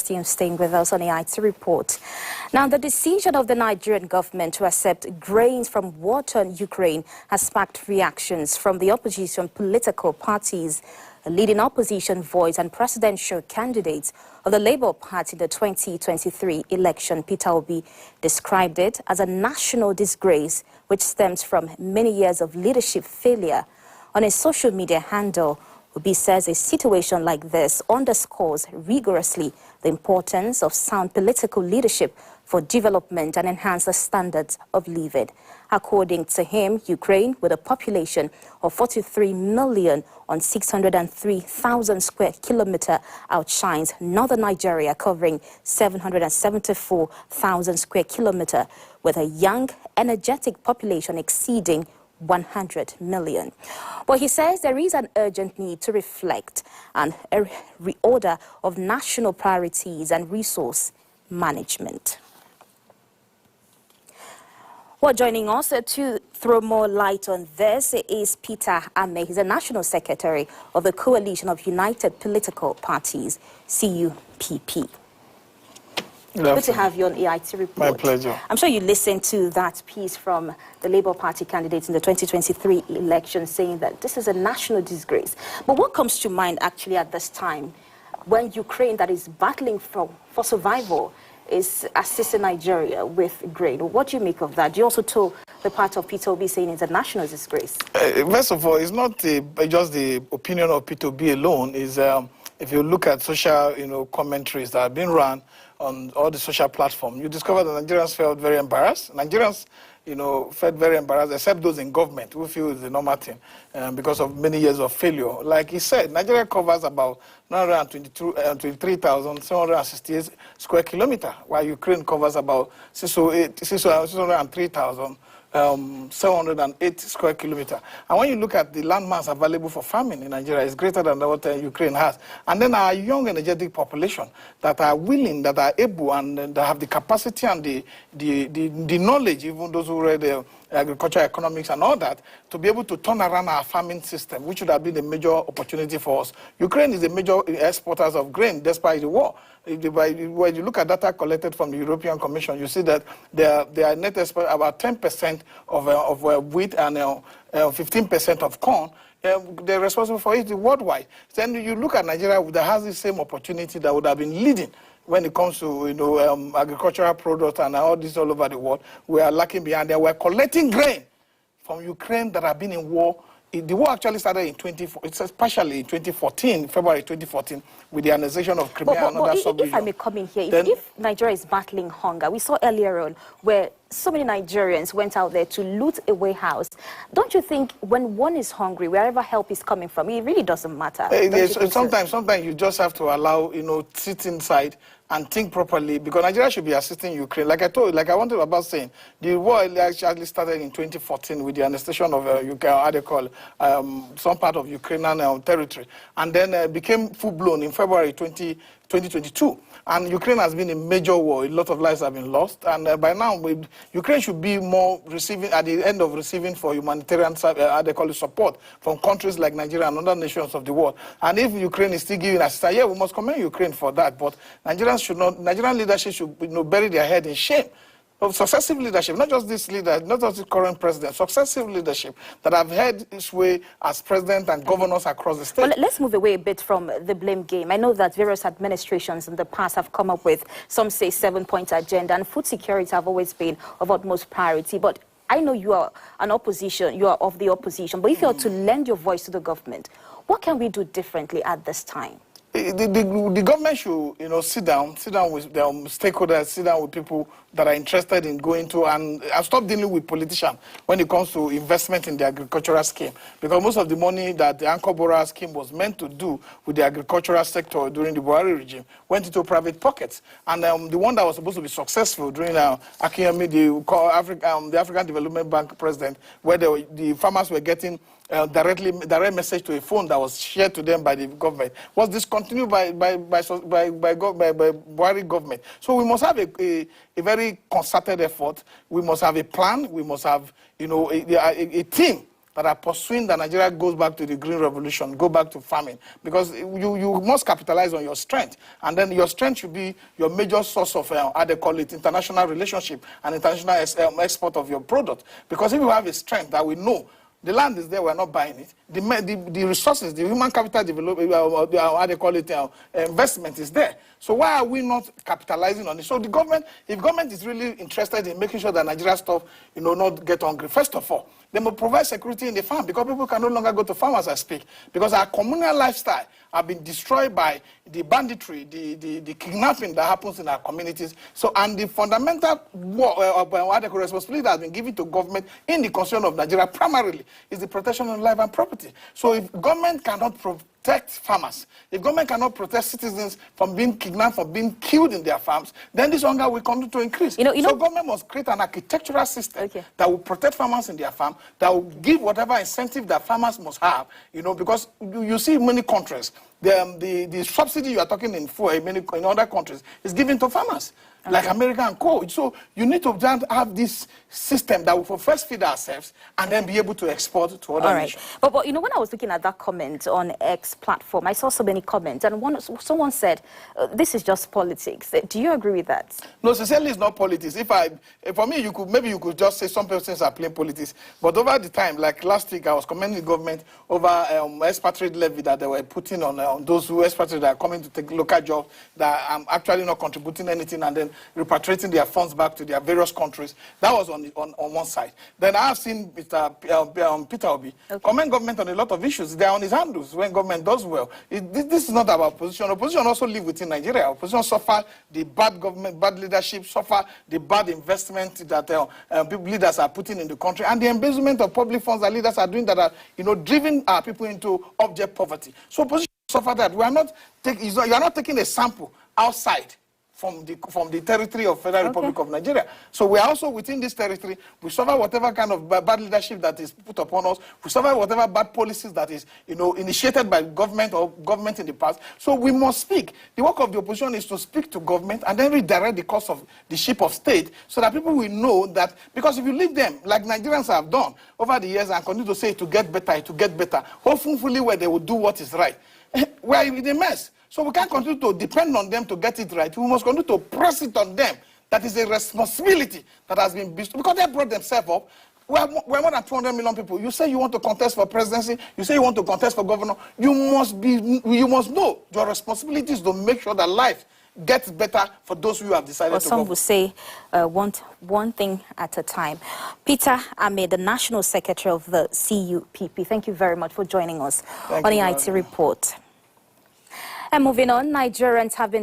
still staying with us on the IT report. Now, the decision of the Nigerian government to accept grains from war-torn Ukraine has sparked reactions from the opposition political parties. A leading opposition voice and presidential candidate of the Labour Party in the 2023 election, Peter Obi, described it as a national disgrace which stems from many years of leadership failure. On a social media handle, Obi says a situation like this underscores rigorously the importance of sound political leadership for development and enhance the standards of living. According to him, Ukraine, with a population of 43 million on 603,000 square kilometers, outshines northern Nigeria, covering 774,000 square kilometers, with a young, energetic population exceeding 100 million. But he says there is an urgent need to reflect on a reorder of national priorities and resource management. Well, joining us to throw more light on this is Peter Ame. He's the National Secretary of the Coalition of United Political Parties, CUPP. Good to have you on EIT report. My pleasure. I'm sure you listened to that piece from the Labour Party candidates in the 2023 election saying that this is a national disgrace. But what comes to mind actually at this time when Ukraine, that is battling for survival, is assisting Nigeria with grain? What do you make of that? You also told the part of Peter Obi saying it's a national disgrace. First of all, it's not just the opinion of Peter Obi alone. If you look at social commentaries that have been run on all the social platforms, you discover that Nigerians felt very embarrassed. Nigerians felt very embarrassed, except those in government who feel it's the normal thing because of many years of failure. Like he said, Nigeria covers about 923,768 square kilometers, while Ukraine covers about 603,708 square kilometers. And when you look at the landmass available for farming in Nigeria, it's greater than what Ukraine has. And then our young, energetic population that are willing, that are able, and that have the capacity and the knowledge, even those who read agriculture, economics, and all that, to be able to turn around our farming system, which would have been a major opportunity for us. Ukraine is a major exporter of grain despite the war. When you look at data collected from the European Commission, you see that they are net export about 10% of wheat and 15% of corn. They're responsible for it worldwide. Then you look at Nigeria that has the same opportunity that would have been leading when it comes to agricultural products and all this all over the world. We are lacking behind there. We're collecting grain from Ukraine that have been in war. The war actually started partially in 2014, February 2014, with the annexation of Crimea and other sub-regions. If I may come in here, if Nigeria is battling hunger, we saw earlier on where so many Nigerians went out there to loot a warehouse. Don't you think when one is hungry, wherever help is coming from, it really doesn't matter? Sometimes you just have to allow, sit inside and think properly, because Nigeria should be assisting Ukraine. Like I wanted about saying, the war actually started in 2014 with the annexation of some part of Ukrainian territory, and then became full-blown in February 2022. And Ukraine has been in major war. A lot of lives have been lost. And by now, Ukraine should be more receiving, at the end of receiving for humanitarian support from countries like Nigeria and other nations of the world. And if Ukraine is still giving assistance, yeah, we must commend Ukraine for that. But Nigerian leadership should bury their head in shame. Of successive leadership, not just this leader, not just the current president, successive leadership that have had its way as president and governors across the state. Well, let's move away a bit from the blame game. I know that various administrations in the past have come up with, some say, 7-point agenda, and food security have always been of utmost priority. But I know you are an opposition, you are of the opposition, but if you are to lend your voice to the government, what can we do differently at this time? The government should, sit down with their stakeholders, sit down with people that are interested in going to, and stop dealing with politicians when it comes to investment in the agricultural scheme. Because most of the money that the Anchor Borrower scheme was meant to do with the agricultural sector during the Buhari regime went into private pockets. And the one that was supposed to be successful during Akiyemi, the African Development Bank president, where the farmers were getting direct message to a phone that was shared to them by the government, was discontinued by Buhari government. So we must have a very concerted effort. We must have a plan. We must have a team that are pursuing that Nigeria goes back to the green revolution, go back to farming, because you must capitalize on your strength, and then your strength should be your major source of, how they call it, international relationship and international export of your product. Because if you have a strength that we know, the land is there, we're not buying it. The resources, the human capital development, how they call it, investment is there. So why are we not capitalizing on it? So the government, if government is really interested in making sure that Nigeria stuff, not get hungry, first of all, they must provide security in the farm, because people can no longer go to farm as I speak. Because our communal lifestyle have been destroyed by the banditry, the kidnapping that happens in our communities. So, and the fundamental responsibility that has been given to government in the concern of Nigeria primarily is the protection of life and property. So if government cannot protect farmers, if government cannot protect citizens from being kidnapped, from being killed in their farms, then this hunger will continue to increase. So government must create an architectural system that will protect farmers in their farm, that will give whatever incentive that farmers must have, because you see many countries, the subsidy you are talking in other countries is given to farmers, like America and co. So you need to have this system that will first feed ourselves and then be able to export to other nations. But when I was looking at that comment on X platform, I saw so many comments, and someone said, this is just politics. Do you agree with that? No, sincerely, it's not politics. For me, maybe you could just say some persons are playing politics. But over the time, like last week, I was commending the government over expatriate levy that they were putting on those who expatriate that are coming to take local jobs that are actually not contributing anything, and then repatriating their funds back to their various countries. That was on one side. Then I have seen Mr. Peter Obi commend government on a lot of issues. They are on his handles when government does well. This is not about opposition. Opposition also live within Nigeria. Opposition suffer the bad government, bad leadership, suffer the bad investment that leaders are putting in the country, and the embezzlement of public funds that leaders are doing that are, driving our people into abject poverty. So opposition suffer that. You are not taking a sample outside from the territory of Federal Republic of Nigeria. So we are also within this territory. We suffer whatever kind of bad leadership that is put upon us. We suffer whatever bad policies that is, initiated by government or government in the past. So we must speak. The work of the opposition is to speak to government and then redirect the course of the ship of state, so that people will know that, because if you leave them, like Nigerians have done over the years and continue to say to get better, hopefully where they will do what is right, we are in a mess. So we can't continue to depend on them to get it right. We must continue to press it on them. That is a responsibility that has been bestowed, because they brought themselves up. We're more than 200 million people. You say you want to contest for presidency. You say you want to contest for governor. You must know your responsibility is to make sure that life gets better for those who have decided to go. Some will say one thing at a time. Peter Ame, the National Secretary of the CUPP, thank you very much for joining us on the IT Report. And moving on, Nigerians have been